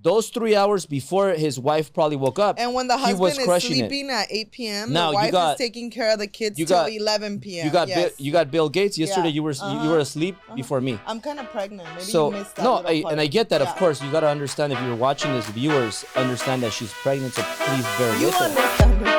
those 3 hours before his wife probably woke up, and when the he was husband is crushing sleeping it. at 8 p.m., Now, the wife is taking care of the kids till 11 p.m. You got Bill Gates. Yesterday you were asleep before me. I'm kind of pregnant. Maybe So you missed that no, little part. and I get that. Of course, you got to understand, if you're watching this, viewers understand that she's pregnant. So please bear You with her. understand it.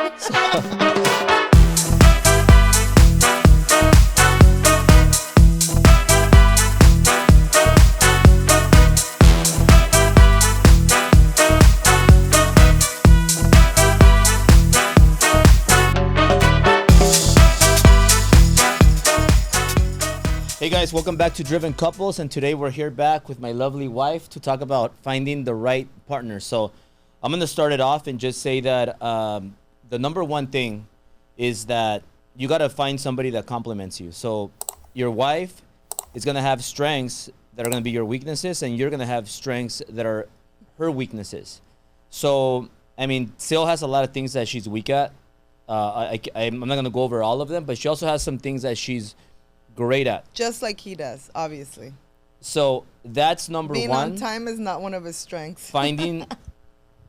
Hey guys, welcome back to Driven Couples, and today we're here back with my lovely wife to talk about finding the right partner. So I'm going to start it off and just say that the number one thing is that you got to find somebody that complements you. So your wife is going to have strengths that are going to be your weaknesses, and you're going to have strengths that are her weaknesses. So, I mean, Syl has a lot of things that she's weak at. I'm not going to go over all of them, but she also has some things that she's great at. Just like he does, obviously. So that's number Being one. on time is not one of his strengths. Finding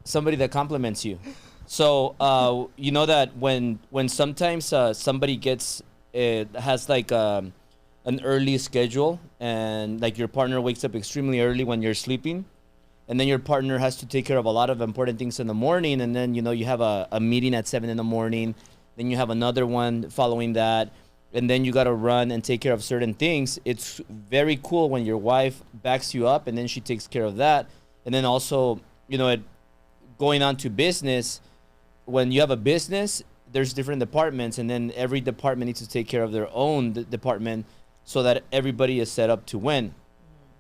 somebody that complements you. So you know that when sometimes somebody has like an early schedule, and like your partner wakes up extremely early when you're sleeping, and then your partner has to take care of a lot of important things in the morning, and then you have a meeting at 7 in the morning, then you have another one following that, and then you got to run and take care of certain things. It's very cool when your wife backs you up and then she takes care of that. And then also, going on to business, when you have a business, there's different departments, and then every department needs to take care of their own department so that everybody is set up to win.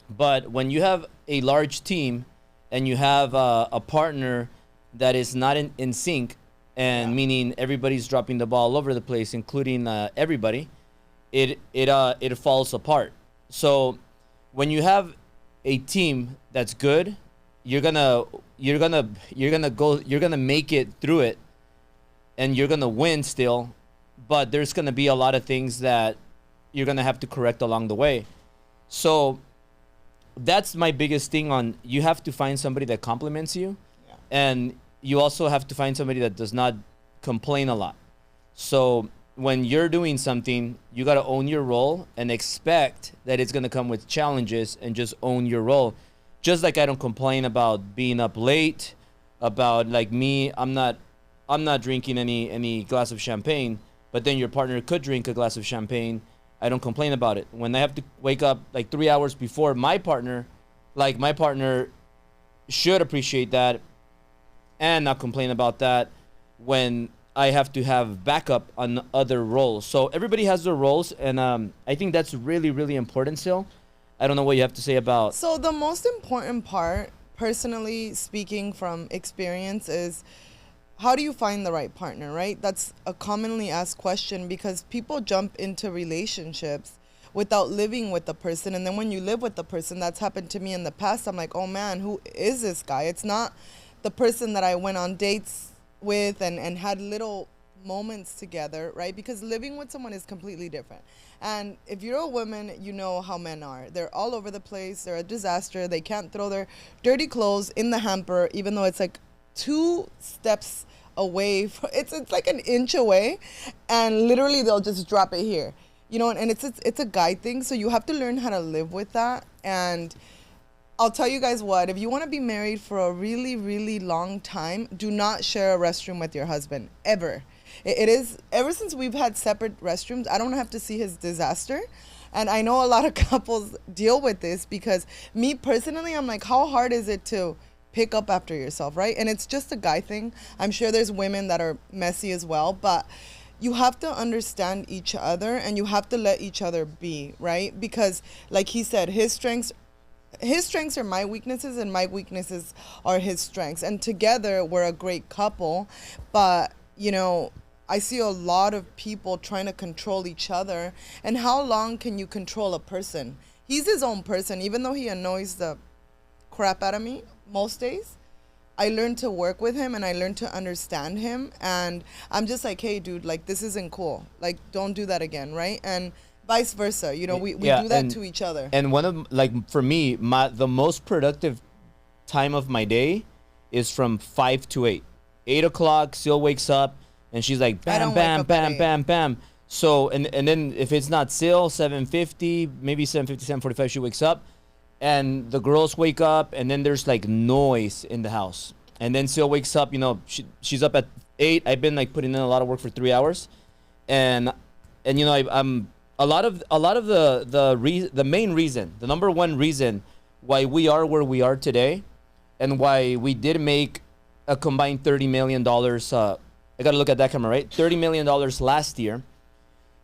But when you have a large team and you have a partner that is not in sync, and meaning everybody's dropping the ball all over the place, including everybody, it falls apart. So when you have a team that's good, you're gonna make it through it, and you're gonna win still, but there's gonna be a lot of things that you're gonna have to correct along the way. So that's my biggest thing. You have to find somebody that complements you, and you also have to find somebody that does not complain a lot. So when you're doing something, you got to own your role and expect that it's going to come with challenges, and just own your role. Just like I don't complain about being up late, about like me, I'm not drinking any glass of champagne, but then your partner could drink a glass of champagne. I don't complain about it. When I have to wake up like 3 hours before my partner should appreciate that and not complain about that when I have to have backup on other roles. So everybody has their roles, and I think that's really, really important still. I don't know what you have to say about... So the most important part, personally speaking from experience, is how do you find the right partner, right? That's a commonly asked question, because people jump into relationships without living with the person. And then when you live with the person, that's happened to me in the past. I'm like, oh man, who is this guy? It's not the person that I went on dates with and had little moments together, right? Because living with someone is completely different. And if you're a woman, you know how men are. They're all over the place. They're a disaster. They can't throw their dirty clothes in the hamper, even though it's like 2 steps away. It's like an inch away, and literally they'll just drop it here. And it's a guy thing. So you have to learn how to live with that. And I'll tell you guys what, if you want to be married for a really, really long time, do not share a restroom with your husband, ever. It is, ever since we've had separate restrooms, I don't have to see his disaster. And I know a lot of couples deal with this, because me personally, I'm like, how hard is it to pick up after yourself, right? And it's just a guy thing. I'm sure there's women that are messy as well, but you have to understand each other, and you have to let each other be, right? Because like he said, his strengths are my weaknesses, and my weaknesses are his strengths. And together we're a great couple. But, I see a lot of people trying to control each other. And how long can you control a person? He's his own person, even though he annoys the crap out of me most days. I learned to work with him, and I learned to understand him. And I'm just like, hey, dude, like, this isn't cool. Like, don't do that again, right? And vice versa. We do that to each other. And one of, like, for me, the most productive time of my day is from 5 to 8. 8 o'clock, Syl wakes up, and she's like, bam, bam, bam, bam, bam. So, and then if it's not Syl, 7:50, maybe 7:50, 7:45, she wakes up. And the girls wake up, and then there's like noise in the house. And then Syl wakes up, she's up at 8. I've been like putting in a lot of work for 3 hours. And I'm a lot of the main reason, the number one reason why we are where we are today, and why we did make a combined $30 million. I got to look at that camera, right? $30 million last year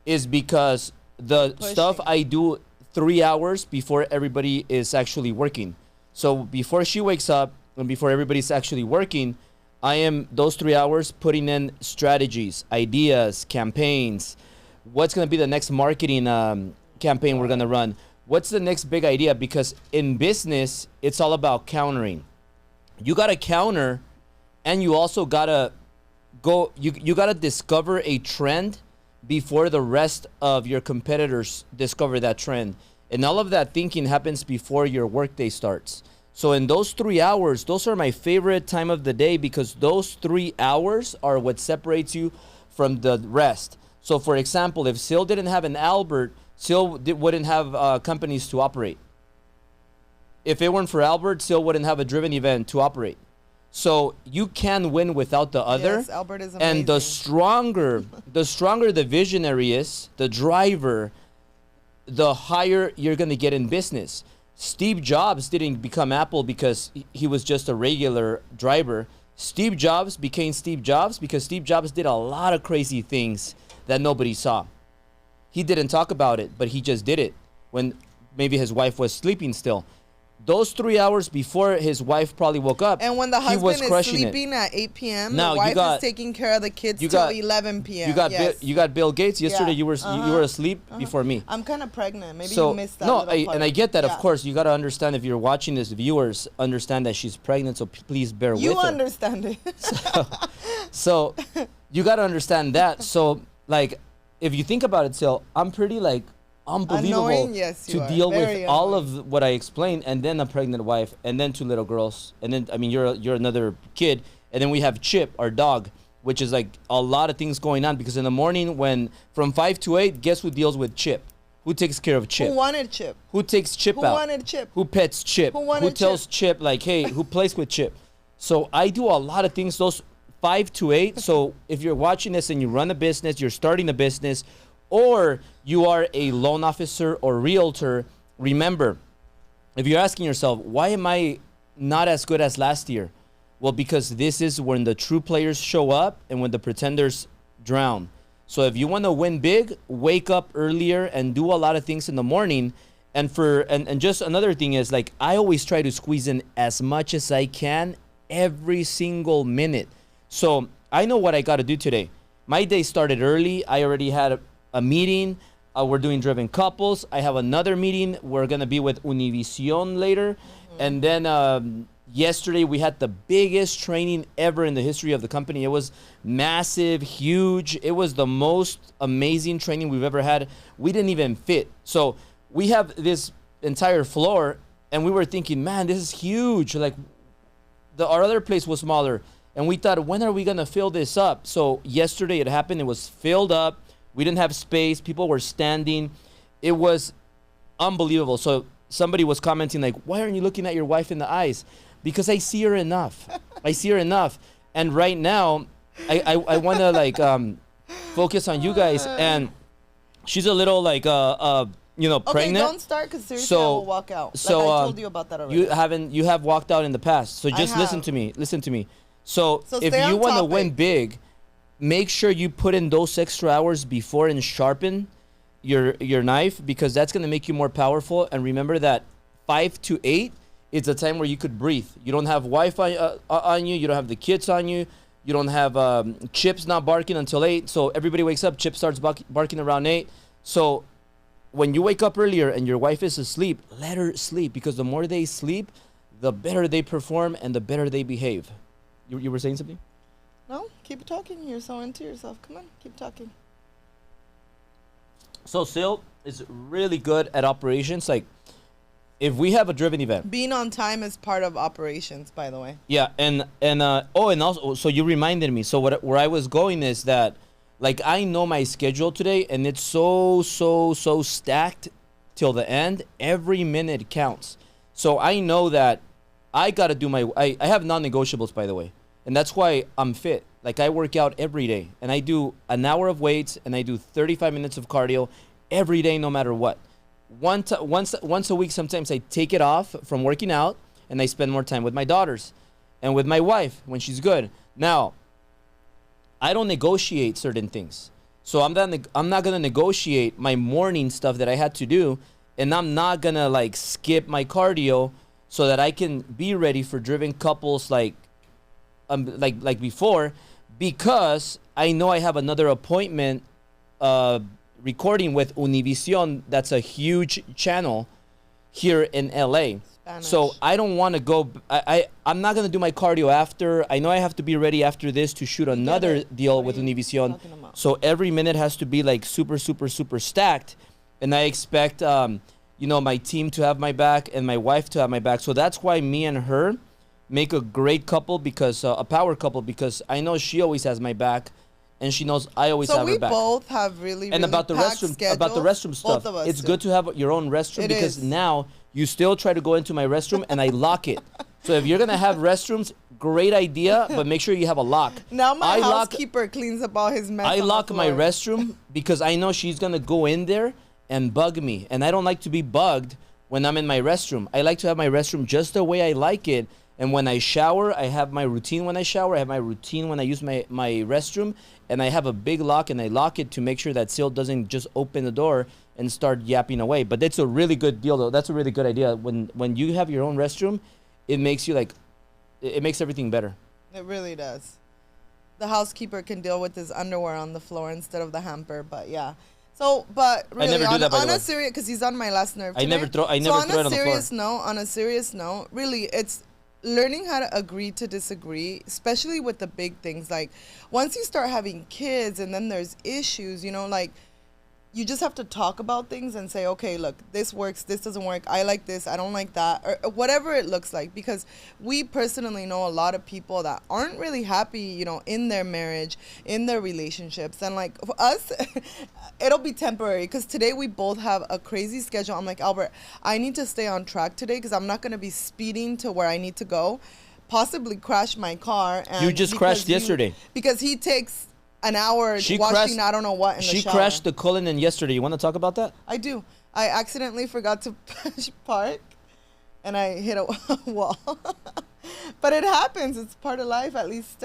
is because the stuff I do 3 hours before everybody is actually working. So before she wakes up and before everybody's actually working, I am those 3 hours putting in strategies, ideas, campaigns. What's going to be the next marketing campaign we're going to run? What's the next big idea? Because in business, it's all about countering. You got to counter, and you also got to go, you got to discover a trend before the rest of your competitors discover that trend. And all of that thinking happens before your workday starts. So in those 3 hours, those are my favorite time of the day, because those 3 hours are what separates you from the rest. So for example, if Syl didn't have an Albert, Syl wouldn't have companies to operate. If it weren't for Albert, Syl wouldn't have a driven event to operate. So you can win without the other. Yes, Albert is amazing. And the stronger the visionary is, the driver, the higher you're going to get in business. Steve Jobs didn't become Apple because he was just a regular driver. Steve Jobs became Steve Jobs because Steve Jobs did a lot of crazy things that nobody saw. He didn't talk about it, but he just did it when maybe his wife was sleeping still. Those 3 hours before his wife probably woke up, and when the he was husband is crushing sleeping at 8 p.m., Now, the wife is taking care of the kids till 11 p.m. You got Bill Gates. Yesterday Yeah. you were asleep before me. I'm kind of pregnant. Maybe So you missed that. no, little part. and I get that. Yeah. Of course, you got to understand, if you're watching this, viewers understand that she's pregnant. So please bear You with her. understand it. So you got to understand that. So like, if you think about it, Syl, I'm pretty like unbelievable Annoying? Yes, you to are. deal with Very all annoying. of what I explained, and then a pregnant wife, and then 2 little girls, and then you're another kid, and then we have Chip, our dog, which is like a lot of things going on, because in the morning, when from 5 to 8, guess who deals with Chip? Who takes care of Chip? Who wanted Chip? Who takes Chip Who out? wanted Chip? Who pets Chip? Who wanted tells Chip, like, hey, who plays with Chip? So I do a lot of things, those 5 to 8. So if you're watching this and you run a business, you're starting a business, or you are a loan officer or realtor, remember, if you're asking yourself, why am I not as good as last year? Well, because this is when the true players show up and when the pretenders drown. So if you want to win big, wake up earlier and do a lot of things in the morning. And just another thing is, like, I always try to squeeze in as much as I can every single minute. So I know what I got to do today. My day started early. I already had a meeting. We're doing driven couples. I have another meeting. We're going to be with Univision later. And then yesterday we had the biggest training ever in the history of the company. It was massive, huge. It was the most amazing training we've ever had. We didn't even fit. So we have this entire floor, and we were thinking, man, this is huge. Like, our other place was smaller. And we thought, when are we going to fill this up? So yesterday it happened. It was filled up. We didn't have space. People were standing. It was unbelievable. So somebody was commenting, like, why aren't you looking at your wife in the eyes? Because I see her enough. I see her enough. And right now, I want to, like, focus on you guys. And she's a little, like, pregnant. Okay, don't start, because seriously, I will walk out. So, I told you about that already. You have walked out in the past. So just listen to me. Listen to me. So if you want to win big, make sure you put in those extra hours before and sharpen your knife, because that's going to make you more powerful. And remember that 5 to 8 is a time where you could breathe. You don't have Wi-Fi on you. You don't have the kids on you. You don't have Chip's not barking until 8. So everybody wakes up. Chip starts barking around 8. So when you wake up earlier and your wife is asleep, let her sleep, because the more they sleep, the better they perform and the better they behave. You were saying something? No, keep talking. You're so into yourself. Come on, keep talking. So Syl is really good at operations. Like, if we have a driven event. Being on time is part of operations, by the way. Yeah, and also, so you reminded me. So where I was going is that, like, I know my schedule today, and it's so stacked till the end. Every minute counts. So I know that I got to do I have non-negotiables, by the way. And that's why I'm fit. Like, I work out every day, and I do an hour of weights, and I do 35 minutes of cardio every day, no matter what. Once a week, sometimes I take it off from working out, and I spend more time with my daughters and with my wife when she's good. Now, I don't negotiate certain things. So I'm not going to negotiate my morning stuff that I had to do, and I'm not going to, like, skip my cardio so that I can be ready for driven couples like before, because I know I have another appointment recording with Univision. That's a huge channel here in LA. Spanish. So I don't want to go. I'm not going to do my cardio after. I know I have to be ready after this to shoot another deal with Univision. So every minute has to be like super stacked. And I expect, my team to have my back and my wife to have my back. So that's why me and her make a great couple, because a power couple, because I know she always has my back, and she knows I always have her back. So we both have really about the restroom schedules, about the restroom stuff. It's good to have your own restroom, because now you still try to go into my restroom and I lock it. So if you're gonna have restrooms, great idea, but make sure you have a lock. Now my housekeeper cleans up all his mess. I lock my restroom because I know she's gonna go in there and bug me, and I don't like to be bugged when I'm in my restroom. I like to have my restroom just the way I like it. And when I shower, I have my routine when I shower. I have my routine when I use my restroom. And I have a big lock, and I lock it to make sure that Syl doesn't just open the door and start yapping away. But it's a really good deal, though. That's a really good idea. When you have your own restroom, it makes you it makes everything better. It really does. The housekeeper can deal with his underwear on the floor instead of the hamper, but yeah. So, but really, I never do that, by the way. a serious, because he's on my last nerve today. I never throw it on the floor. On a serious note, really, it's learning how to agree to disagree, especially with the big things. Like, once you start having kids and then there's issues, like, you just have to talk about things and say, okay, look, this works, this doesn't work, I like this, I don't like that, or whatever it looks like. Because we personally know a lot of people that aren't really happy, in their marriage, in their relationships. And like, for us, it'll be temporary, because today we both have a crazy schedule. I'm like, Albert, I need to stay on track today, because I'm not going to be speeding to where I need to go, possibly crash my car. And you just crashed yesterday. Because he takes an hour washing I don't know what in the shower. She crashed the Cullinan yesterday. You want to talk about that? I do. I accidentally forgot to park, and I hit a wall. But it happens. It's part of life, at least.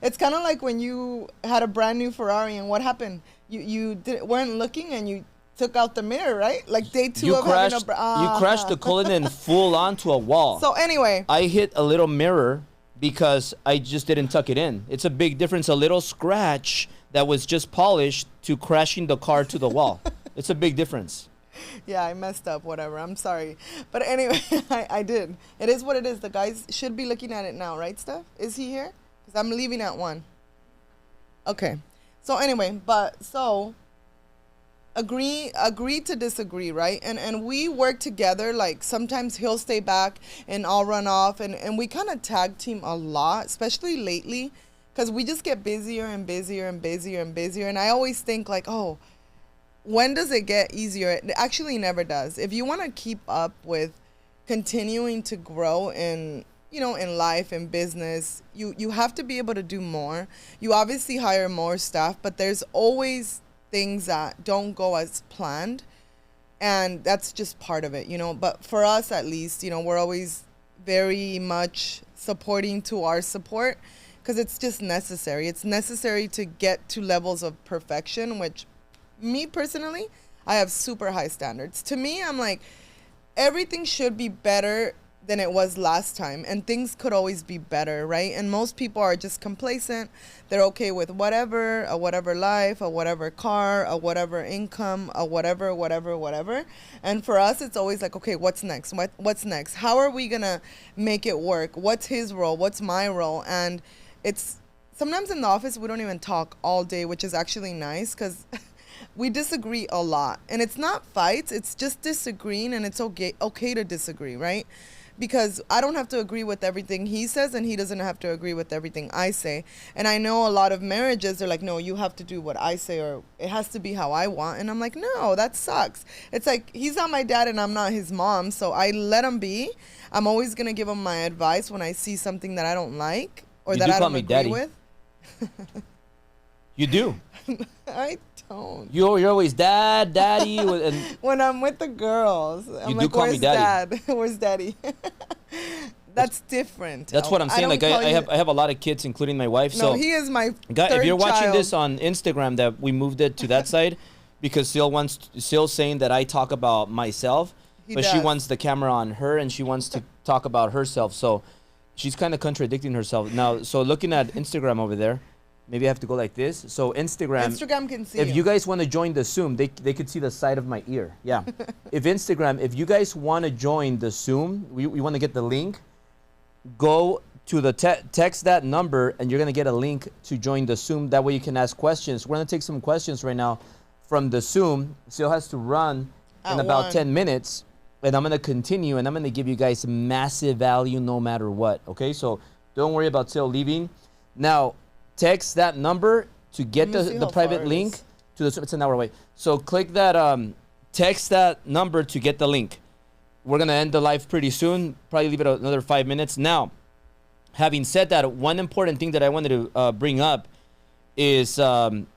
It's kind of like when you had a brand new Ferrari, and what happened? You weren't looking, and you took out the mirror, right? Like day two of having you crashed the Cullinan full onto a wall. So anyway. I hit a little mirror because I just didn't tuck it in. It's a big difference. A little scratch that was just polished to crashing the car to the wall. It's a big difference. Yeah, I messed up, whatever. I'm sorry. But anyway, I did. It is what it is. The guys should be looking at it now, right, Steph? Is he here? Because I'm leaving at 1. Okay. So anyway, agree to disagree, right? And we work together. Like, sometimes he'll stay back and I'll run off, and we kind of tag team a lot, especially lately, because we just get busier and busier and busier and busier. And I always think like, oh, when does it get easier? It actually never does. If you want to keep up with continuing to grow in life and business, you have to be able to do more. You obviously hire more staff, but there's always things that don't go as planned, and that's just part of it, But for us, at least, we're always very much supporting to our support, because it's just necessary. It's necessary to get to levels of perfection, which me personally, I have super high standards. To me, I'm like, everything should be better than it was last time, and things could always be better, right? And most people are just complacent. They're okay with whatever, a whatever life, a whatever car, a whatever income, a whatever. And for us, it's always like, okay, what's next? What's next? How are we gonna make it work? What's his role? What's my role? And it's sometimes in the office we don't even talk all day, which is actually nice, because We disagree a lot, and it's not fights, it's just disagreeing, and it's okay to disagree, right? Because I don't have to agree with everything he says, and he doesn't have to agree with everything I say. And I know a lot of marriages are like, no, you have to do what I say, or it has to be how I want. And I'm like, no, that sucks. It's like, he's not my dad and I'm not his mom, so I let him be. I'm always going to give him my advice when I see something that I don't like or that I don't agree with. You do. I don't. You're always daddy. And when I'm with the girls, I'm like, where's dad? Where's daddy? That's different. That's what I'm saying. Like I have a lot of kids, including my wife. No, so he is my guy, third if you're watching child. this on Instagram, that we moved it to that side because Syl's saying that I talk about myself, but she wants the camera on her and she wants to talk about herself. So she's kind of contradicting herself now. So looking at Instagram over there. Maybe I have to go like this. So Instagram can see if you guys want to join the Zoom, they could see the side of my ear. Yeah. If you guys want to join the Zoom, we want to get the link, go to the text that number, and you're going to get a link to join the Zoom. That way you can ask questions. We're going to take some questions right now from the Zoom. Syl has to run in about 10 minutes, and I'm going to continue, and I'm going to give you guys massive value no matter what. Okay? So don't worry about Syl leaving. Now, text that number to get the private link to the. It's an hour away. So click that. Text that number to get the link. We're gonna end the live pretty soon. Probably leave it another 5 minutes. Now, having said that, one important thing that I wanted to bring up is one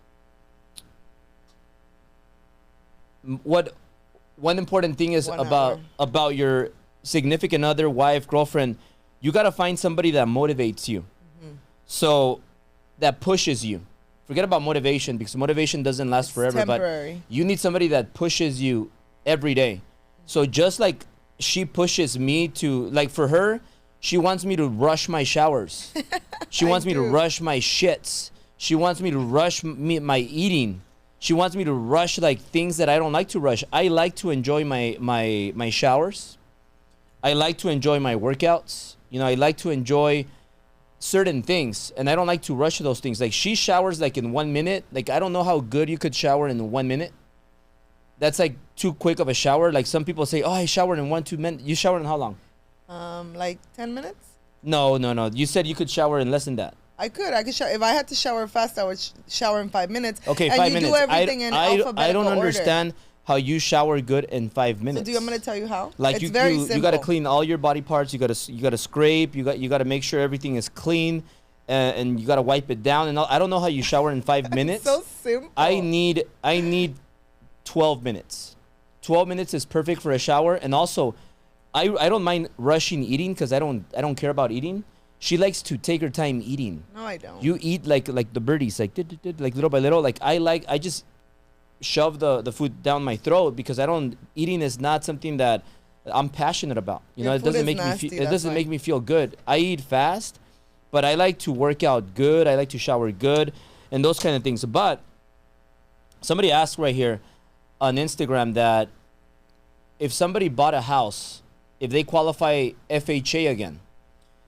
important thing is about your significant other, wife, girlfriend. You gotta find somebody that motivates you. Mm-hmm. So. That pushes you. Forget about motivation because motivation doesn't last forever. Temporary. But you need somebody that pushes you every day. So just like she pushes me to, like for her, she wants me to rush my showers. She wants me to rush my shits. She wants me to rush my eating. She wants me to rush like things that I don't like to rush. I like to enjoy my showers. I like to enjoy my workouts. You know, I like to enjoy certain things, and I don't like to rush those things. Like she showers like in 1 minute. Like I don't know how good you could shower in 1 minute. That's like too quick of a shower. Like some people say, oh, I showered in 1-2 minutes. You showered in how long? Like 10 minutes. No. You said you could shower in less than that. I could shower. If I had to shower fast, I would shower in 5 minutes. Okay, and 5 minutes. Do everything in alphabetical I don't order. understand how you shower good in 5 minutes. So I'm going to tell you how. Like it's very simple. You got to clean all your body parts. You got to scrape. You got to make sure everything is clean. And you gotta wipe it down, and I don't know how you shower in 5 minutes. So simple. I need 12 minutes. 12 minutes is perfect for a shower, and also, I don't mind rushing eating because I don't care about eating. She likes to take her time eating. No, I don't. You eat like the birdies, like little by little. Like I just shove the food down my throat because eating is not something that I'm passionate about. You know, it doesn't make me feel good. I eat fast. But I like to work out good. I like to shower good and those kind of things. But somebody asked right here on Instagram that if somebody bought a house, if they qualify FHA again,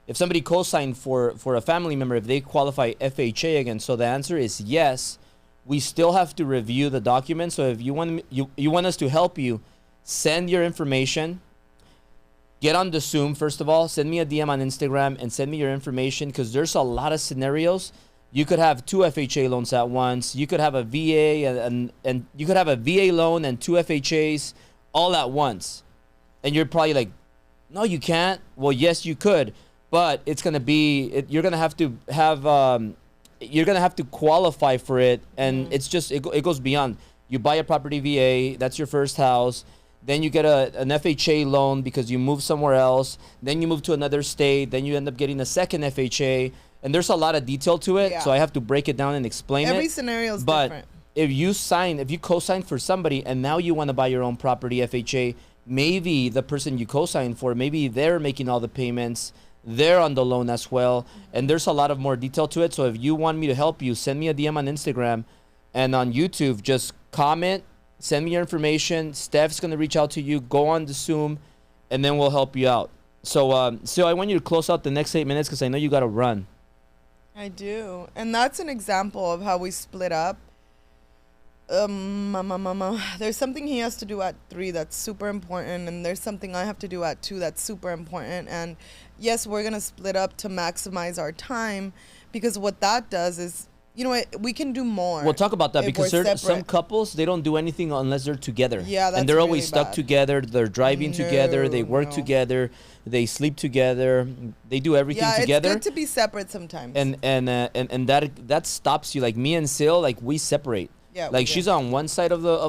if somebody co-signed for a family member, if they qualify FHA again. So the answer is yes. We still have to review the documents. So if you want us to help you, send your information. Get on the Zoom, first of all. Send me a DM on Instagram and send me your information because there's a lot of scenarios. You could have 2 FHA loans at once. You could have a VA and you could have a VA loan and 2 FHAs all at once. And you're probably like, no, you can't. Well, yes, you could. But it's going to be, you're going to have to qualify for it. And it's just, it goes beyond. You buy a property VA, that's your first house. Then you get an FHA loan because you move somewhere else. Then you move to another state. Then you end up getting a second FHA. And there's a lot of detail to it. Yeah. So I have to break it down and explain Every scenario is different. If you co-sign for somebody and now you want to buy your own property FHA, maybe the person you co-sign for, maybe they're making all the payments. They're on the loan as well. And there's a lot of more detail to it. So if you want me to help you, send me a DM on Instagram and on YouTube. Just comment. Send me your information. Steph's going to reach out to you. Go on the Zoom, and then we'll help you out. So I want you to close out the next 8 minutes because I know you got to run. I do. And that's an example of how we split up. There's something he has to do at 3 that's super important, and there's something I have to do at 2 that's super important. And yes, we're gonna split up to maximize our time, because what that does is, you know, we can do more. We'll talk about that, if because we're some separate. couples, they don't do anything unless they're together. Yeah, that's and they're always really stuck bad. together. They're driving together. They work No. together. They sleep together. They do everything Yeah, together. it's good to be separate sometimes. And that stops you. Like me and Syl, like we separate. Yeah, we Like do. she's on one side of the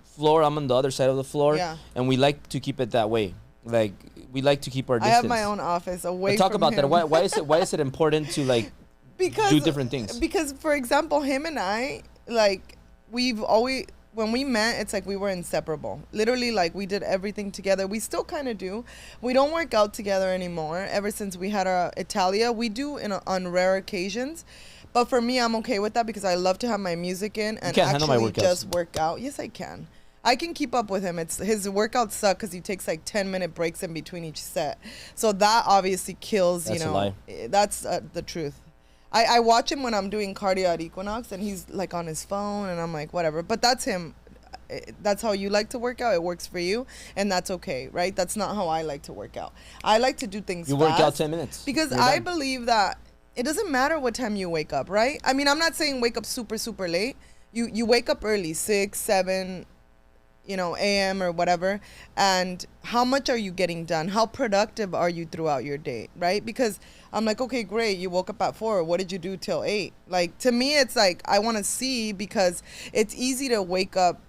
floor. I'm on the other side of the floor. Yeah. And we like to keep it that way. Like we like to keep our I distance. have my own office away But talk from about that. him. Why is it important to like because do different things? Because, for example, him and I, like, we've always, when we met, it's like we were inseparable. Literally, like, we did everything together. We still kind of do. We don't work out together anymore. Ever since we had our Italia, we do on rare occasions. But for me, I'm okay with that, because I love to have my music in and can't handle my actually workouts. just work out. Yes, I can. I can keep up with him. It's his workouts suck because he takes like 10-minute breaks in between each set. So that obviously kills. That's you a know, lie. That's the truth. I watch him when I'm doing cardio at Equinox, and he's like on his phone, and I'm like, whatever. But that's him. That's how you like to work out. It works for you, and that's okay, right? That's not how I like to work out. I like to do things You fast, work out 10 minutes. because You're I done. believe that it doesn't matter what time you wake up, right? I mean, I'm not saying wake up super, super late. You wake up early, 6, 7, a.m. or whatever. And how much are you getting done? How productive are you throughout your day, right? Because I'm like, okay, great. You woke up at 4. What did you do till 8? Like, to me, it's like, I want to see, because it's easy to wake up.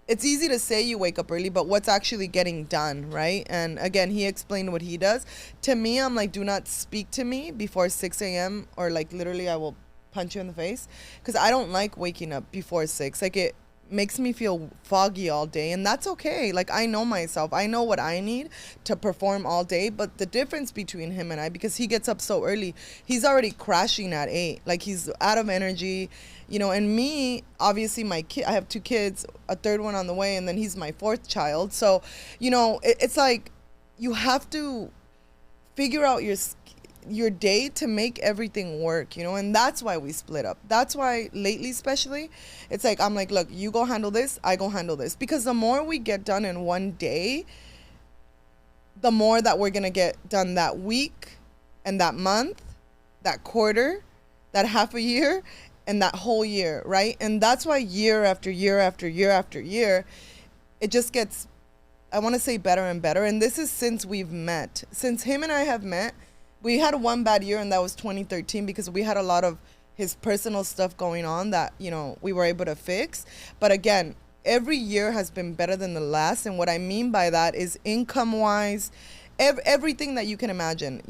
It's easy to say you wake up early, but what's actually getting done, right? And again, he explained what he does. To me, I'm like, do not speak to me before 6 a.m. or like literally I will punch you in the face, because I don't like waking up before 6. Like, it makes me feel foggy all day, and that's okay. Like, I know myself. I know what I need to perform all day. But the difference between him and I, because he gets up so early, he's already crashing at 8. Like, he's out of energy, and me, obviously, I have 2 kids, a third one on the way, and then he's my 4th child. So, it's like you have to figure out your day to make everything work, and that's why we split up. That's why lately, especially, it's like, I'm like, look, you go handle this, I go handle this, because the more we get done in one day, the more that we're gonna get done that week and that month, that quarter, that half a year, and that whole year, right? And that's why year after year after year after year, it just gets, I want to say, better and better. And this is since we've met. Since him and I have met, we had one bad year, and that was 2013, because we had a lot of his personal stuff going on that, we were able to fix. But again, every year has been better than the last. And what I mean by that is income-wise, everything that you can imagine,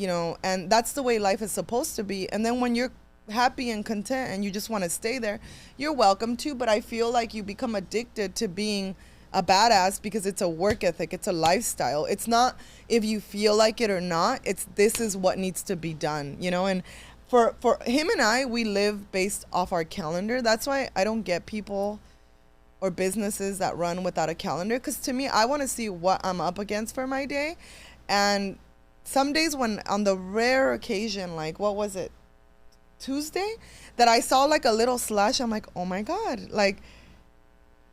and that's the way life is supposed to be. And then when you're happy and content and you just want to stay there, you're welcome to. But I feel like you become addicted to being a badass, because it's a work ethic, it's a lifestyle. It's not if you feel like it or not, it's this is what needs to be done, and for him and I, we live based off our calendar. That's why I don't get people or businesses that run without a calendar, because to me, I want to see what I'm up against for my day. And some days, when on the rare occasion, like, what was it, Tuesday, that I saw like a little slash, I'm like, oh my god, like,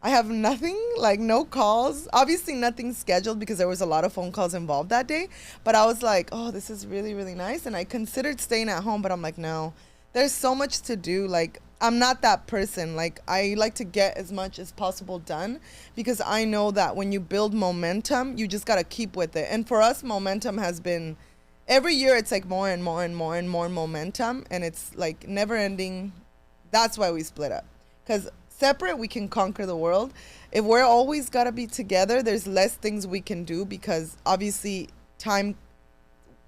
I have nothing, like no calls. Obviously nothing scheduled, because there was a lot of phone calls involved that day. But I was like, oh, this is really, really nice. And I considered staying at home, but I'm like, no, there's so much to do. Like, I'm not that person. Like, I like to get as much as possible done, because I know that when you build momentum, you just got to keep with it. And for us, momentum has been, every year it's like more and more and more and more momentum. And it's like never ending. That's why we split up. Because separate, we can conquer the world. If we're always got to be together, there's less things we can do, because obviously time,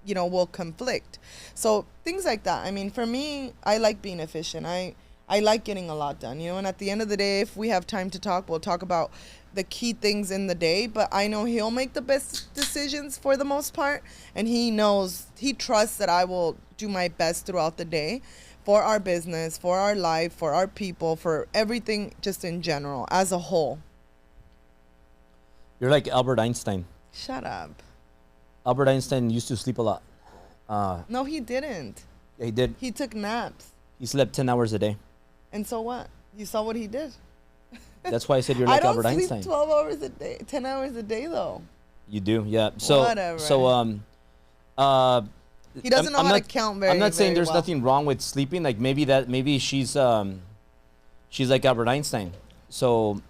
will conflict. So things like that. I mean, for me, I like being efficient. I like getting a lot done, and at the end of the day, if we have time to talk, we'll talk about the key things in the day. But I know he'll make the best decisions for the most part, and he trusts that I will do my best throughout the day, for our business, for our life, for our people, for everything, just in general, as a whole. You're like Albert Einstein. Shut up. Albert Einstein used to sleep a lot. No, he didn't. He did. He took naps. He slept 10 hours a day. And so what? You saw what he did. That's why I said you're like Albert I don't Einstein. sleep 12 hours a day, 10 hours a day though. You do, yeah. So Whatever. He doesn't know I'm how not, to count very I'm not saying very there's well. nothing wrong with sleeping. Like maybe she's like Albert Einstein. So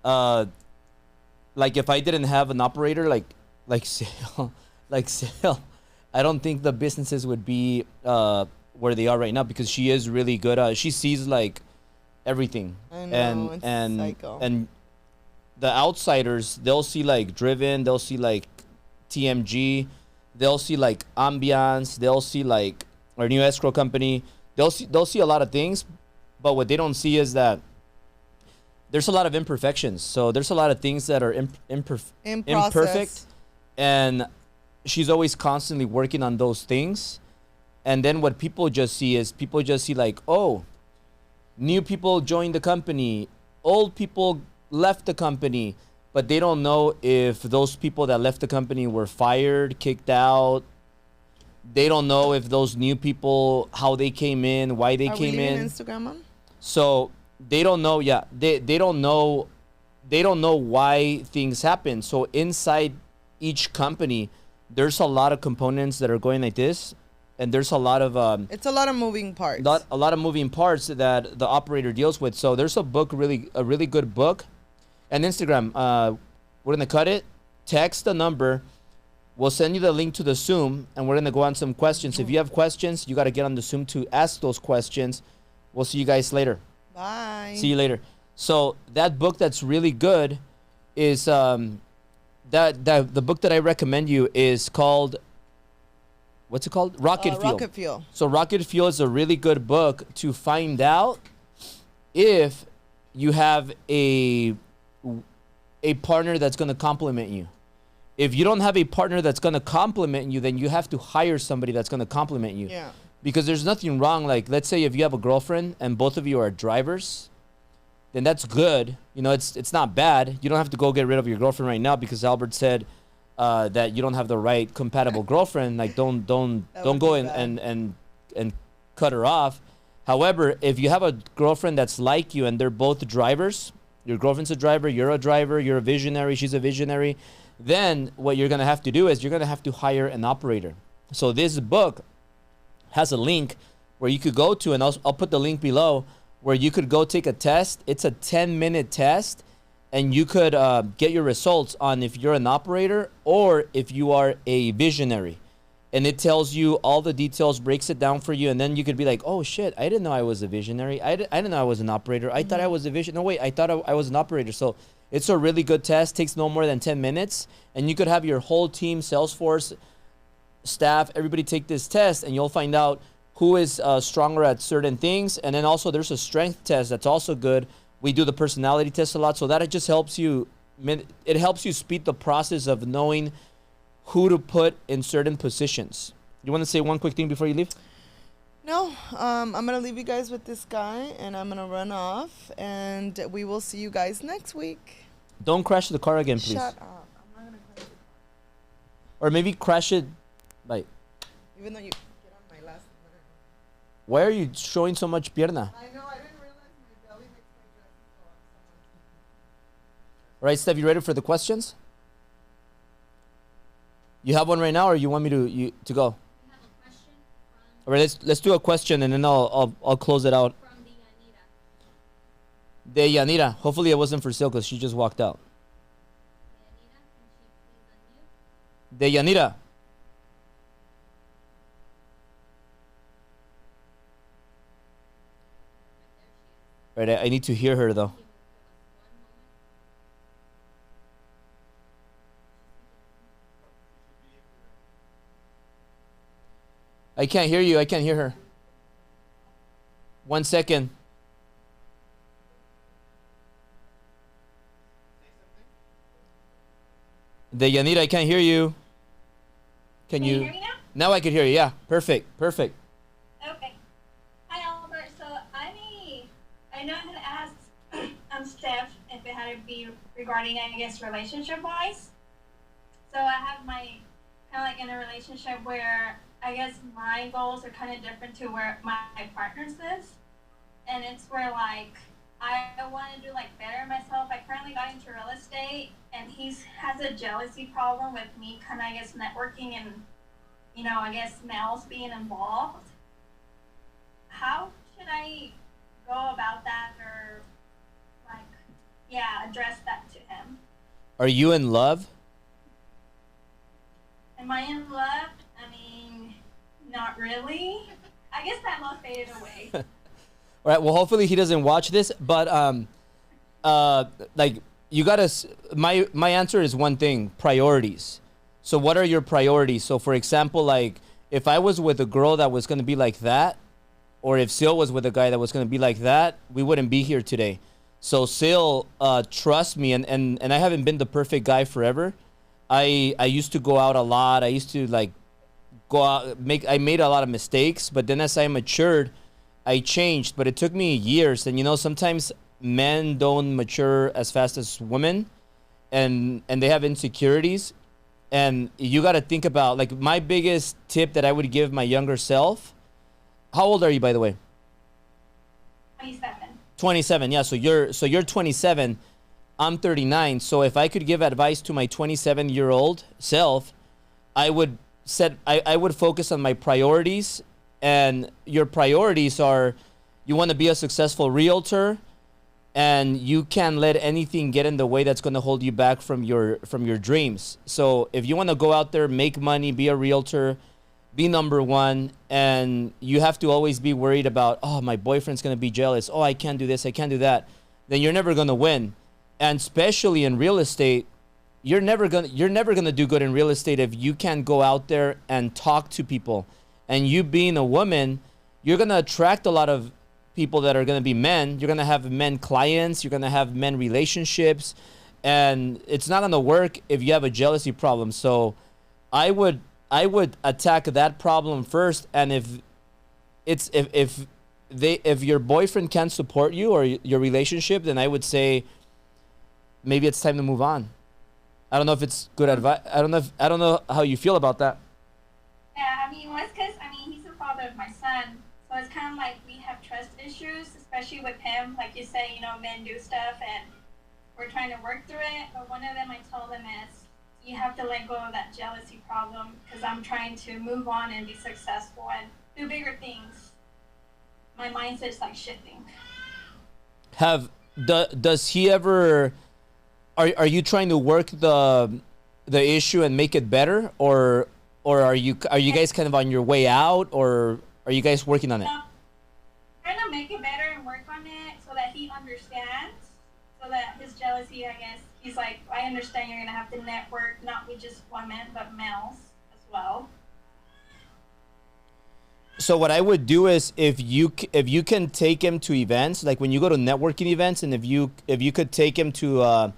like if I didn't have an operator like Syl, like Syl, I don't think the businesses would be where they are right now, because she is really good. She sees like everything. I know, it's and psycho. and the outsiders, they'll see like Driven, they'll see like TMG, they'll see like Ambiance, they'll see like our new escrow company. They'll see a lot of things, but what they don't see is that there's a lot of imperfections. So there's a lot of things that are imperfect, and she's always constantly working on those things. And then what people just see is like, oh, new people joined the company, old people left the company, but they don't know if those people that left the company were fired, kicked out. They don't know if those new people, how they came in, why they came in. Instagram on? So they don't know. Yeah, they don't know. They don't know why things happen. So inside each company, there's a lot of components that are going like this, and there's a lot of it's a lot of moving parts. a lot of moving parts that the operator deals with. So there's a really good book, and Instagram. We're gonna cut it. Text the number. We'll send you the link to the Zoom, and we're gonna go on some questions. If you have questions, you gotta get on the Zoom to ask those questions. We'll see you guys later. Bye. See you later. So that book that's really good is the book that I recommend you is called, what's it called? Rocket Fuel. Rocket Fuel. So Rocket Fuel is a really good book to find out if you have a partner that's going to complement you. If you don't have a partner that's going to complement you, then you have to hire somebody that's going to complement you. Yeah. Because there's nothing wrong. Like, let's say if you have a girlfriend and both of you are drivers, then that's good. You know, it's not bad. You don't have to go get rid of your girlfriend right now because Albert said that you don't have the right compatible girlfriend. Like, don't go and cut her off. However, if you have a girlfriend that's like you and they're both drivers, your girlfriend's a driver, you're a visionary, she's a visionary, then what you're going to have to do is you're going to have to hire an operator. So this book has a link where you could go to, and I'll put the link below, where you could go take a test. It's a 10-minute test, and you could get your results on if you're an operator or if you are a visionary. And it tells you all the details, breaks it down for you, and then you could be like, oh shit, I didn't know I was a visionary. I didn't know I was an operator. I thought I was a visionary. No, wait, I thought I was an operator. So it's a really good test, takes no more than 10 minutes, and you could have your whole team, Salesforce, staff, everybody take this test, and you'll find out who is stronger at certain things. And then also there's a strength test that's also good. We do the personality test a lot, so that it just helps you. It helps you speed the process of knowing who to put in certain positions. You want to say one quick thing before you leave? No, I'm gonna leave you guys with this guy, and I'm gonna run off, and we will see you guys next week. Don't crash the car again, please. Shut up! I'm not gonna crash it. Or maybe crash it. Like, even though you get on my last. Why are you showing so much pierna? I know. I didn't realize my belly makes my dress go up so much. All right, Steph, you ready for the questions? You have one right now, or you want me to go? We have a question from. All right, let's do a question, and then I'll close it out. From the Yanira. De Yanira. Hopefully it wasn't for sale because she just walked out. Yanira, can she please unmute? De Yanira. Right, I need to hear her though. I can't hear you. I can't hear her. 1 second. De Yanira, I can't hear you. Can you hear me now? Now I can hear you. Yeah, perfect. Okay. Hi, Albert. So I know I had asked Steph if it had to be regarding, I guess, relationship-wise. So I have my kind of like in a relationship where I guess my goals are kind of different to where my partner's is, and it's where like I want to do like better myself. I currently got into real estate, and he's has a jealousy problem with me, kind of I guess networking and I guess males being involved. How should I go about that, or like, yeah, address that to him? Are you in love? Am I in love? I mean, not really. I guess that love faded away. All right. Well, hopefully he doesn't watch this. But like you gotta. My answer is one thing: priorities. So what are your priorities? So for example, like if I was with a girl that was gonna be like that, or if Syl was with a guy that was gonna be like that, we wouldn't be here today. So Syl, trust me, and I haven't been the perfect guy forever. I used to go out a lot. I used to like go out I made a lot of mistakes, but then as I matured, I changed. But it took me years, and sometimes men don't mature as fast as women, and they have insecurities, and you got to think about like my biggest tip that I would give my younger self. How old are you, by the way? 27. 27. Yeah, so you're 27. I'm 39. So if I could give advice to my 27-year-old self, I would I would focus on my priorities. And your priorities are, you want to be a successful realtor, and you can't let anything get in the way that's going to hold you back from your dreams. So if you want to go out there, make money, be a realtor, be number one, and you have to always be worried about, oh, my boyfriend's going to be jealous. Oh, I can't do this, I can't do that. Then you're never going to win. And especially in real estate, you're never going to do good in real estate if you can't go out there and talk to people. And you being a woman, you're going to attract a lot of people that are going to be men. You're going to have men clients, you're going to have men relationships, and it's not going to work if you have a jealousy problem. So I would attack that problem first. And if your boyfriend can't support you or your relationship, then I would say maybe it's time to move on. I don't know if it's good advice. I don't know how you feel about that. Yeah, I mean, well, it's because, he's the father of my son. So it's kind of like we have trust issues, especially with him. Like you say, men do stuff and we're trying to work through it. But one of them I told him is, you have to let go of that jealousy problem, because I'm trying to move on and be successful and do bigger things. My mindset's like shifting. Does he ever... Are you trying to work the issue and make it better, or are you guys kind of on your way out, or are you guys working on it? Trying to make it better and work on it so that he understands, so that his jealousy, I guess, he's like, I understand you're gonna have to network not with just women but males as well. So what I would do is, if you can take him to events, like when you go to networking events, and if you could take him to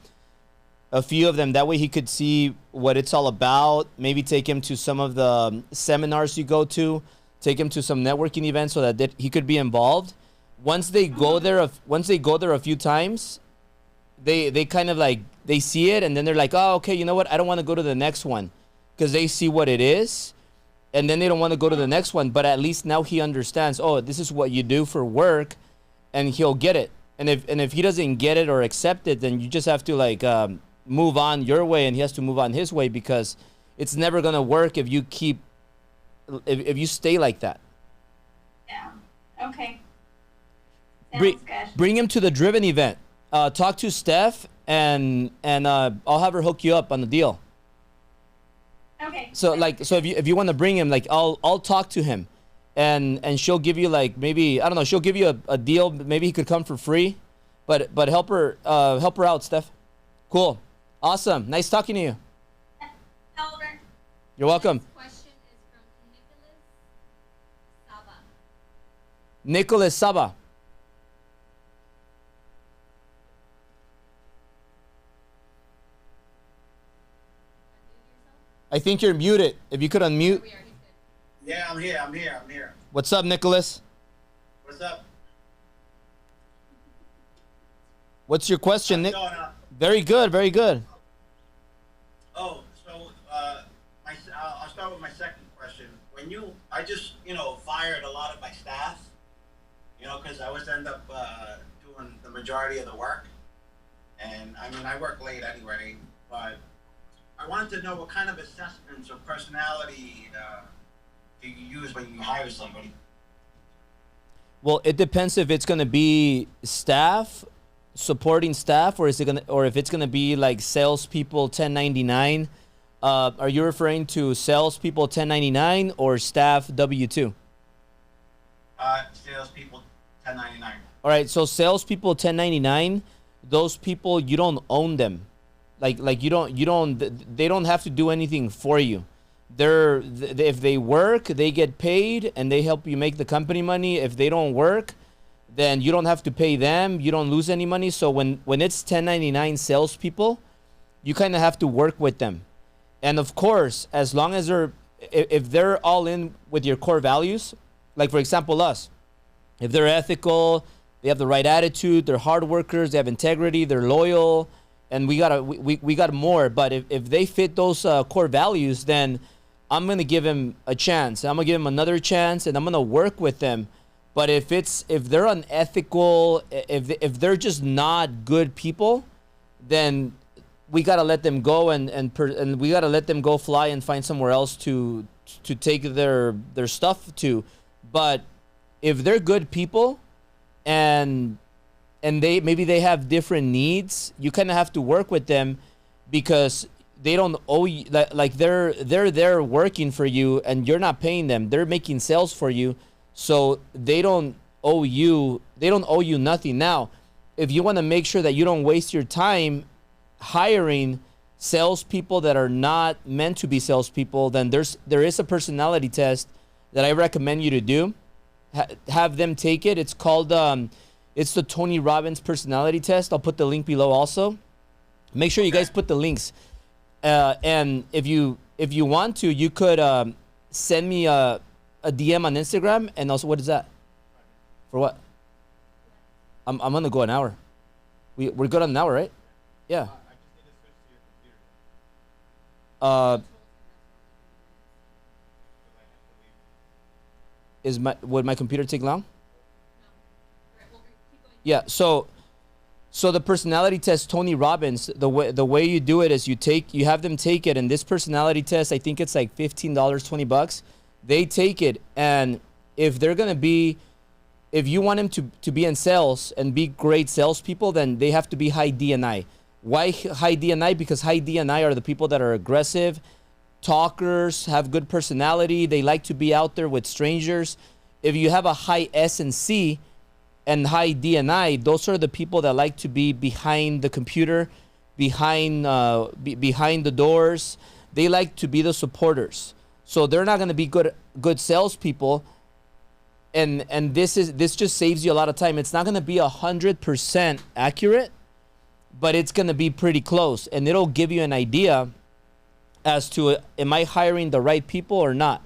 a few of them. That way he could see what it's all about. Maybe take him to some of the seminars you go to. Take him to some networking events so that he could be involved. Once they go there a few times, they kind of like, they see it, and then they're like, oh, okay, you know what? I don't want to go to the next one, because they see what it is, and then they don't want to go to the next one. But at least now he understands, oh, this is what you do for work, and he'll get it. And if he doesn't get it or accept it, then you just have to like move on your way, and he has to move on his way, because it's never gonna work if you stay like that. Yeah. Okay. Sounds good. Bring him to the Driven event. Talk to Steph, and I'll have her hook you up on the deal. Okay. So if you want to bring him, like I'll talk to him, and she'll give you like, maybe, I don't know, she'll give you a deal. Maybe he could come for free, but help her out, Steph. Cool. Awesome. Nice talking to you. Albert. You're welcome. This question is from Nicholas Saba. Nicholas Saba. I think you're muted. If you could unmute. Yeah, I'm here. What's up, Nicholas? What's up? What's your question, Nick? How's it going, Very good, very good. Oh, so I'll start with my second question. I just fired a lot of my staff, because I was end up doing doing the majority of the work. And I mean, I work late anyway, but I wanted to know what kind of assessments or personality do you use when you hire somebody? Well, it depends if it's gonna be staff, supporting staff, or if it's gonna be like salespeople 1099. Are you referring to salespeople 1099 or staff W-2? Salespeople 1099. All right, so salespeople 1099, those people, you don't own them. Like they don't have to do anything for you. If they work, they get paid and they help you make the company money. If they don't work, then you don't have to pay them. You don't lose any money. So when it's 1099 salespeople, you kind of have to work with them. And of course, as long as if they're all in with your core values, like for example us, if they're ethical, they have the right attitude, they're hard workers, they have integrity, they're loyal, and we got more. But if they fit those core values, then I'm gonna give them a chance. I'm gonna give them another chance, and I'm gonna work with them. But if they're unethical, if they're just not good people, then we gotta let them go, and we gotta let them go fly and find somewhere else to take their stuff to. But if they're good people, and they have different needs, you kind of have to work with them, because they don't owe you, like they're there working for you and you're not paying them. They're making sales for you, so they don't owe you nothing. Now, if you want to make sure that you don't waste your time hiring salespeople that are not meant to be salespeople, then there is a personality test that I recommend you to do. Have them take it. It's called it's the Tony Robbins personality test. I'll put the link below also. Make sure you guys put the links. And if you want to, you could send me a DM on Instagram. And also, what is that? For what? I'm gonna go an hour. We're good on an hour, right? Yeah. Would my computer take long? Yeah, so the personality test, Tony Robbins, the way you do it is you have them take it, and this personality test, I think it's like $15, $20. They take it, and if you want them to be in sales and be great salespeople, then they have to be high D&I. Why high D&I? Because high D&I are the people that are aggressive, talkers, have good personality. They like to be out there with strangers. If you have a high S and C and high D&I, those are the people that like to be behind the computer, behind the doors. They like to be the supporters. So they're not going to be good salespeople. And this just saves you a lot of time. It's not going to be 100% accurate, but it's going to be pretty close, and it'll give you an idea as to am I hiring the right people or not.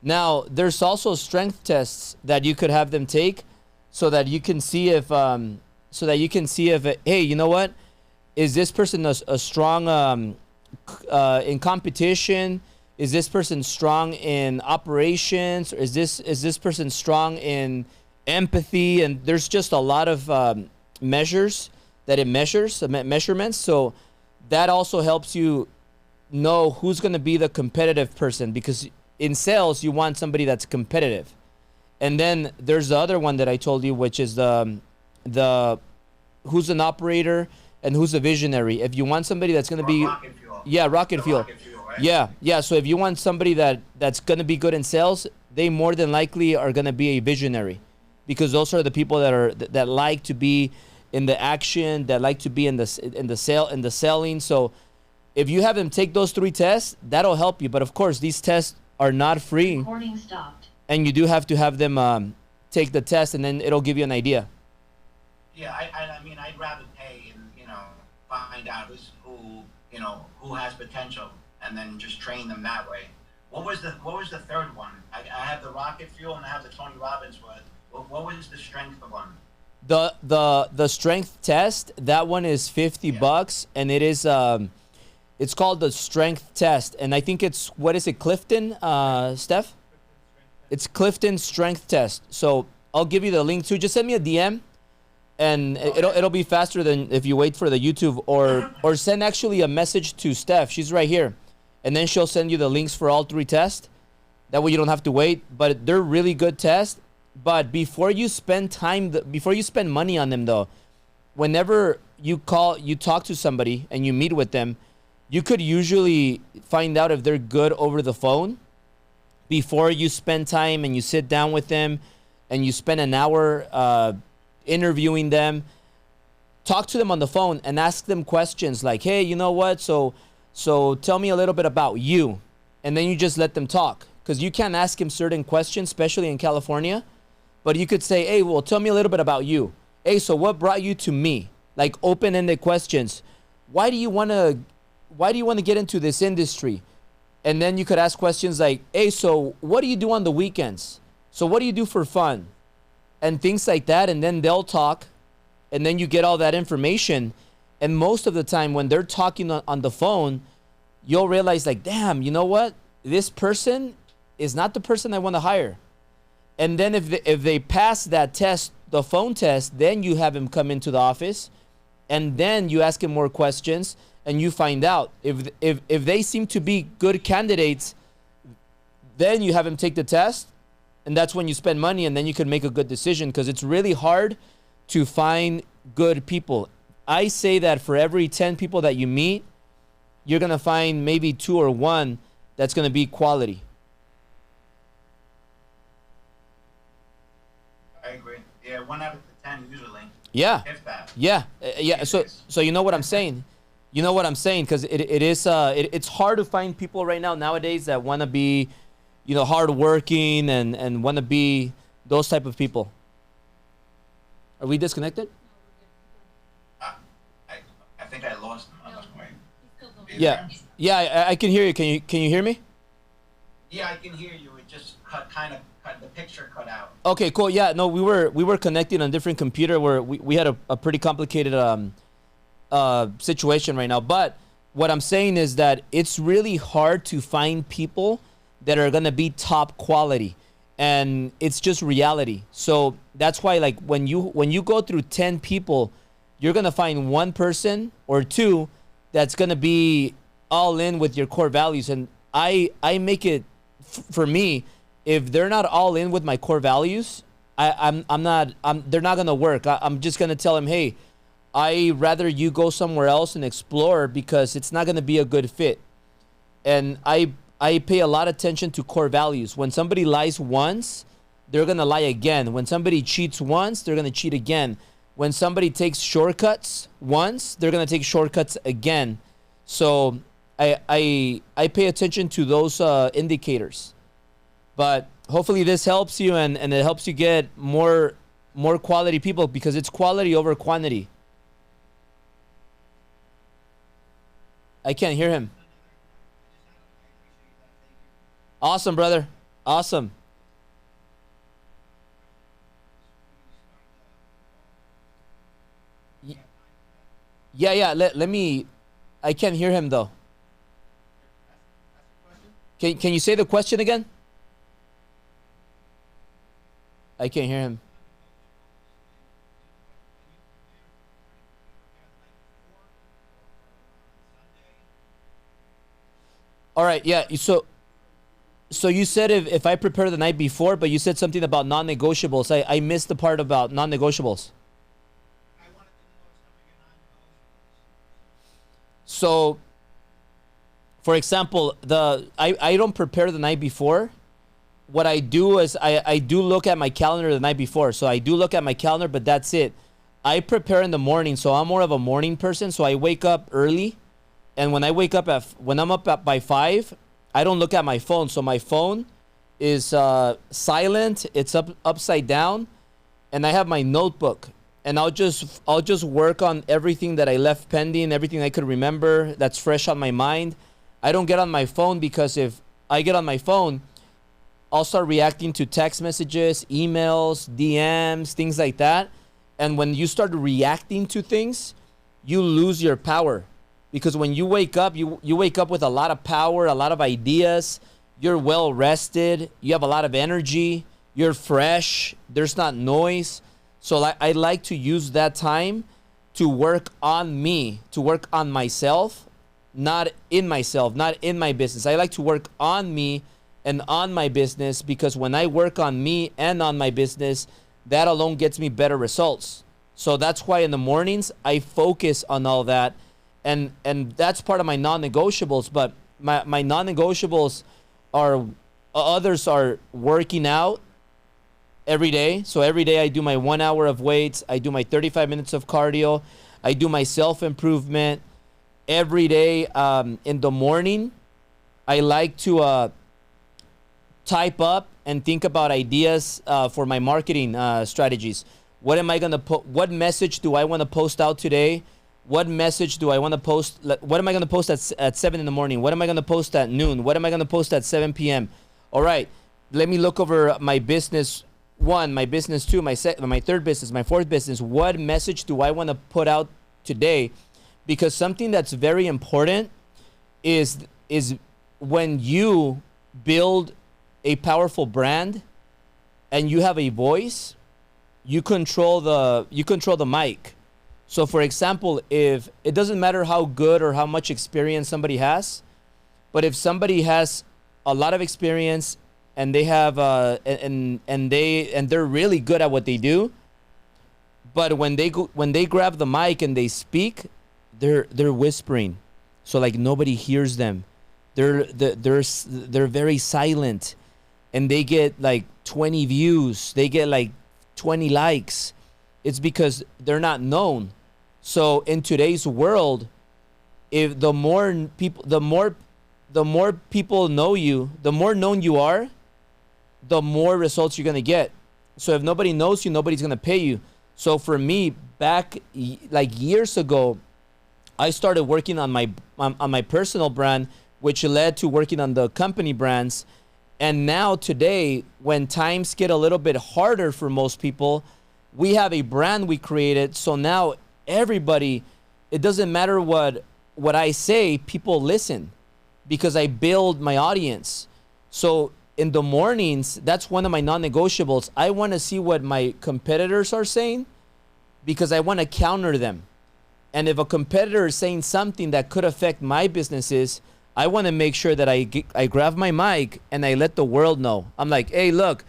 Now, there's also strength tests that you could have them take, so that you can see if hey, you know what, is this person a strong in competition? Is this person strong in operations? Or is this person strong in empathy? And there's just a lot of measures that it measures, measurements. So that also helps you know who's going to be the competitive person, because in sales you want somebody that's competitive. And then there's the other one that I told you, which is the who's an operator and who's a visionary. If you want somebody that's going to be rocket fuel. Yeah, rocket fuel. Rocket fuel, right? Yeah. So if you want somebody that's going to be good in sales, they more than likely are going to be a visionary, because those are the people that like to be in the action, that like to be in the selling. So if you have them take those 3 tests, that'll help you. But of course, these tests are not free. Recording stopped. And you do have to have them take the test, and then it'll give you an idea. Yeah, I mean, I'd rather pay and find out who has potential, and then just train them that way. What was the third one? I have the rocket fuel and I have the Tony Robbins one. What was the strength one? The strength test, that one is $50, and it is it's called the strength test, and I think it's, what is it, Clifton, Steph? It's Clifton strength test. So I'll give you the link too. Just send me a DM, and it'll be faster than if you wait for the YouTube, or send actually a message to Steph. She's right here, and then she'll send you the links for all 3 tests. That way you don't have to wait. But they're really good tests. But before you spend money on them, though, whenever you talk to somebody and you meet with them, you could usually find out if they're good over the phone before you spend time and you sit down with them and you spend an hour interviewing them. Talk to them on the phone and ask them questions like, hey, you know what? So tell me a little bit about you. And then you just let them talk. Because you can't ask him certain questions, especially in California. But you could say, hey, well, tell me a little bit about you. Hey, so what brought you to me? Like open-ended questions. Why do you want to get into this industry? And then you could ask questions like, hey, so what do you do on the weekends? So what do you do for fun? And things like that. And then they'll talk. And then you get all that information. And most of the time when they're talking on the phone, you'll realize like, damn, you know what? This person is not the person I want to hire. And then if they pass that test, the phone test, then you have him come into the office, and then you ask him more questions, and you find out if they seem to be good candidates, then you have him take the test, and that's when you spend money, and then you can make a good decision, because it's really hard to find good people. I say that for every 10 people that you meet, you're going to find maybe 2 or 1 that's going to be quality. I agree. Yeah, 1 out of the 10 usually. Yeah. If that. Yeah. Yeah. So you know what I'm saying? You know what I'm saying? Because it's hard to find people right now nowadays that want to be, hardworking and want to be those type of people. Are we disconnected? I think I lost him on this point. Yeah. Yeah. I can hear you. Can you hear me? Yeah, I can hear you. It just the picture cut out. Okay, cool. Yeah, no, we were connecting on a different computer where we had a pretty complicated situation right now. But what I'm saying is that it's really hard to find people that are gonna be top quality, and it's just reality. So that's why, like, when you go through 10 people, you're gonna find 1 person or 2 that's gonna be all in with your core values. And I make it for me. If they're not all in with my core values, they're not gonna work. I'm just gonna tell them, hey, I rather you go somewhere else and explore, because it's not gonna be a good fit. And I pay a lot of attention to core values. When somebody lies once, they're gonna lie again. When somebody cheats once, they're gonna cheat again. When somebody takes shortcuts once, they're gonna take shortcuts again. So I pay attention to those indicators. But hopefully this helps you, and it helps you get more quality people, because it's quality over quantity. I can't hear him. Awesome, brother. Awesome. Yeah. Let me. I can't hear him though. Can you say the question again? I can't hear him. All right, yeah. So you said if I prepare the night before, but you said something about non-negotiables. I missed the part about non-negotiables. So, for example, I don't prepare the night before. What I do is I do look at my calendar the night before. So I do look at my calendar, but that's it. I prepare in the morning, so I'm more of a morning person. So I wake up early, and when I wake up when I'm up by 5, I don't look at my phone. So my phone is silent. It's upside down, and I have my notebook, and I'll just work on everything that I left pending, everything I could remember that's fresh on my mind. I don't get on my phone, because if I get on my phone, I'll start reacting to text messages, emails, DMs, things like that. And when you start reacting to things, you lose your power. Because when you wake up, you wake up with a lot of power, a lot of ideas. You're well rested. You have a lot of energy. You're fresh. There's not noise. So I like to use that time to work on me, to work on myself, not in myself, not in my business. I like to work on me and on my business, because when I work on me and on my business, that alone gets me better results. So that's why in the mornings I focus on all that, and that's part of my non-negotiables. But my non-negotiables are, others are working out every day. So every day I do my 1 hour of weights, I do my 35 minutes of cardio, I do my self-improvement. Every day in the morning, I like to type up and think about ideas for my marketing strategies. What am I going to put? What message do I want to post out today? What message do I want to post? What am I going to post at 7 in the morning? What am I going to post at noon? What am I going to post at 7 p.m.? All right, let me look over my business one, my business two, my third business, my fourth business. What message do I want to put out today? Because something that's very important is when you build a powerful brand and you have a voice, you control the mic. So for example, if it doesn't matter how good or how much experience somebody has, but if somebody has a lot of experience and they have and they're really good at what they do, but when they grab the mic and they speak, they're whispering, so like nobody hears them. They're very silent, and they get like 20 views, they get like 20 likes. It's because they're not known. So in today's world, if the more people know you, the more known you are, the more results you're gonna get. So if nobody knows you, nobody's gonna pay you. So for me, back like years ago, I started working on my personal brand, which led to working on the company brands. And now today, when times get a little bit harder for most people, we have a brand we created. So now everybody, it doesn't matter what I say, people listen because I build my audience. So in the mornings, that's one of my non-negotiables. I want to see what my competitors are saying because I want to counter them. And if a competitor is saying something that could affect my businesses, I want to make sure that I grab my mic and I let the world know. I'm like, hey, look,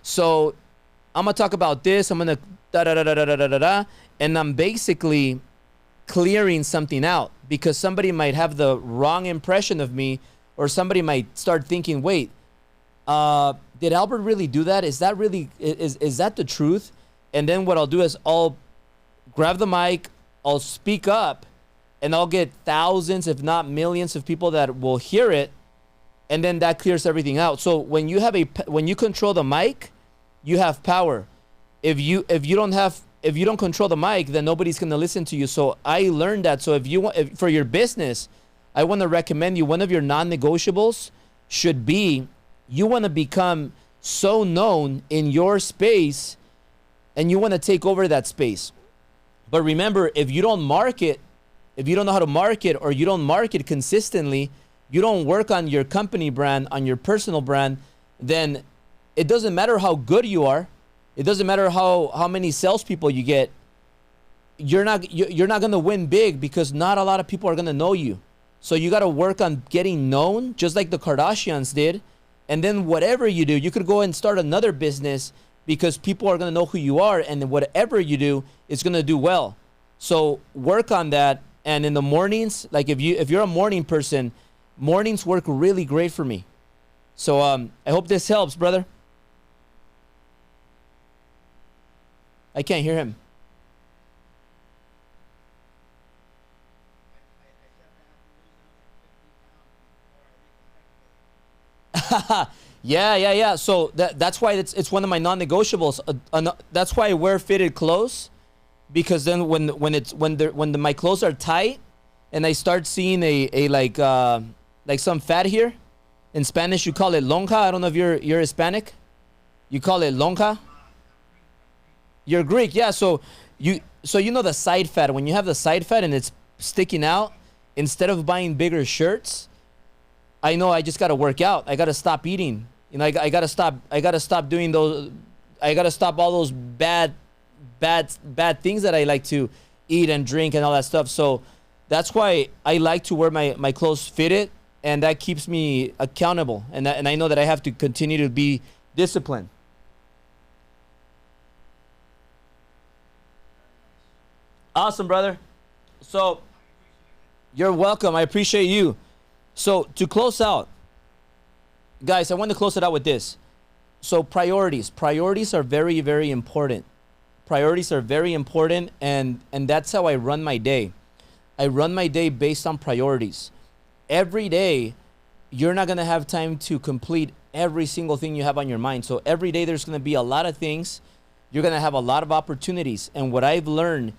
so I'm going to talk about this. I'm going to da-da-da-da-da-da-da-da. And I'm basically clearing something out because somebody might have the wrong impression of me, or somebody might start thinking, wait, did Albert really do that? Is that really, is that the truth? And then what I'll do is I'll grab the mic, I'll speak up, and I'll get thousands, if not millions of people that will hear it. And then that clears everything out. So when you control the mic, you have power. If you don't control the mic, then nobody's going to listen to you. So I learned that. So if for your business, I want to recommend you, one of your non-negotiables should be, you want to become so known in your space and you want to take over that space. But remember, if you don't market, if you don't know how to market, or you don't market consistently, you don't work on your company brand, on your personal brand, then it doesn't matter how good you are. It doesn't matter how many salespeople you get. You're not going to win big because not a lot of people are going to know you. So you got to work on getting known, just like the Kardashians did. And then whatever you do, you could go and start another business because people are going to know who you are, and whatever you do is going to do well. So work on that. And in the mornings, like if you're a morning person, mornings work really great for me. So I hope this helps, brother. I can't hear him. Yeah. So that's why it's one of my non-negotiables. That's why I wear fitted clothes, because then when my clothes are tight and I start seeing a like some fat here, in Spanish you call it lonja. I don't know if you're Hispanic. You call it lonja. You're Greek, yeah. So you know the side fat. When you have the side fat and it's sticking out, instead of buying bigger shirts, I know I just got to work out. I got to stop eating. You know, I got to stop doing those. I got to stop all those bad bad things that I like to eat and drink and all that stuff. So that's why I like to wear my clothes fitted, and that keeps me accountable. And I know that I have to continue to be disciplined. Awesome, brother. So you're welcome. I appreciate you. So to close out, guys, I want to close it out with this. So priorities are very, very important. Priorities are very important, and that's how I run my day. I run my day based on priorities. Every day, you're not going to have time to complete every single thing you have on your mind. So every day there's going to be a lot of things. You're going to have a lot of opportunities. And what I've learned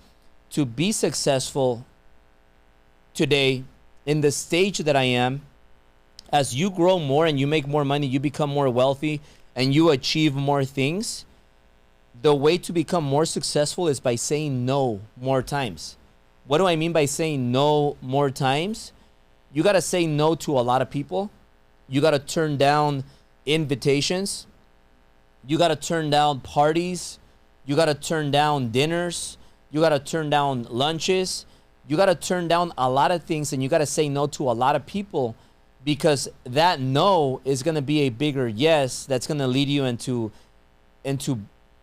to be successful today in the stage that I am, as you grow more and you make more money, you become more wealthy and you achieve more things, the way to become more successful is by saying no more times. What do I mean by saying no more times? You got to say no to a lot of people. You got to turn down invitations. You got to turn down parties. You got to turn down dinners. You got to turn down lunches. You got to turn down a lot of things, and you got to say no to a lot of people, because that no is going to be a bigger yes that's going to lead you into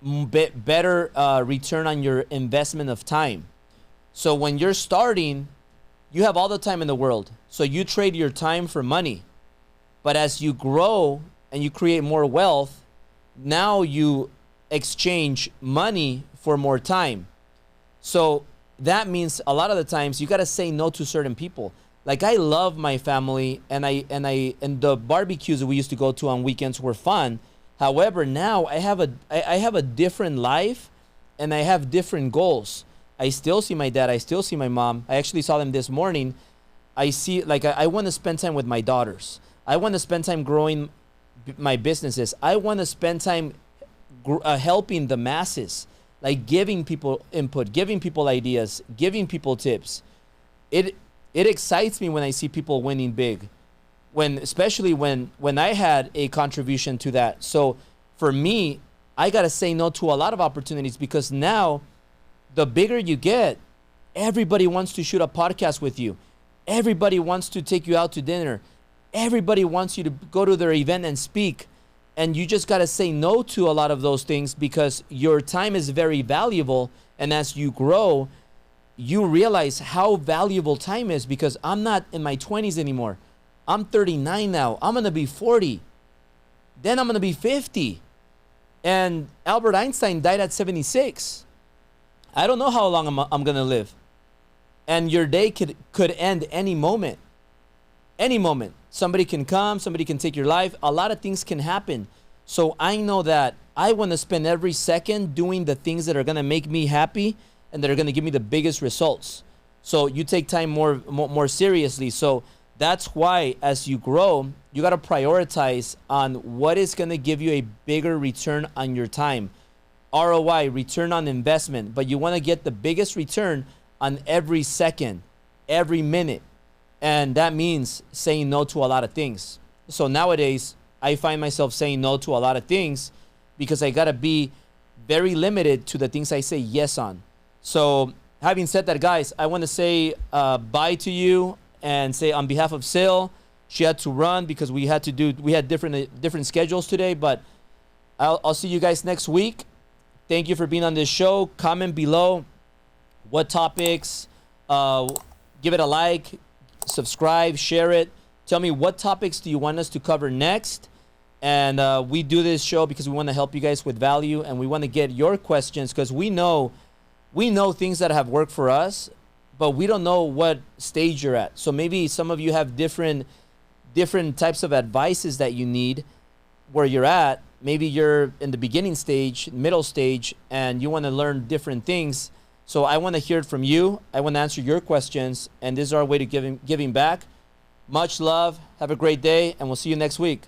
better return on your investment of time. So when you're starting, you have all the time in the world. So you trade your time for money. But as you grow and you create more wealth, now you exchange money for more time. So that means a lot of the times you got to say no to certain people. Like, I love my family, and the barbecues that we used to go to on weekends were fun. However, now I have a different life, and I have different goals. I still see my dad. I still see my mom. I actually saw them this morning. I want to spend time with my daughters. I want to spend time growing my businesses. I want to spend time helping the masses, like giving people input, giving people ideas, giving people tips. It excites me when I see people winning big, especially when I had a contribution to that. So for me, I got to say no to a lot of opportunities, because now the bigger you get, everybody wants to shoot a podcast with you. Everybody wants to take you out to dinner. Everybody wants you to go to their event and speak. And you just got to say no to a lot of those things, because your time is very valuable. And as you grow, you realize how valuable time is, because I'm not in my 20s anymore. I'm 39 now. I'm going to be 40. Then I'm going to be 50. And Albert Einstein died at 76. I don't know how long I'm going to live. And your day could end any moment. Any moment. Somebody can come, somebody can take your life. A lot of things can happen. So I know that I want to spend every second doing the things that are going to make me happy and that are going to give me the biggest results. So you take time more seriously. So that's why as you grow, you got to prioritize on what is going to give you a bigger return on your time. ROI, return on investment. But you want to get the biggest return on every second, every minute. And that means saying no to a lot of things. So nowadays, I find myself saying no to a lot of things because I got to be very limited to the things I say yes on. So having said that, guys, I want to say bye to you and say on behalf of Syl, she had to run because we had different schedules today, but I'll see you guys next week. Thank you for being on this show. Comment below what topics, give it a like, subscribe, share it. Tell me what topics do you want us to cover next. And we do this show because we want to help you guys with value, and we want to get your questions because we know things that have worked for us, but we don't know what stage you're at. So maybe some of you have different types of advices that you need where you're at. Maybe you're in the beginning stage, middle stage, and you want to learn different things. So I want to hear it from you. I want to answer your questions, and this is our way to giving back. Much love. Have a great day, and we'll see you next week.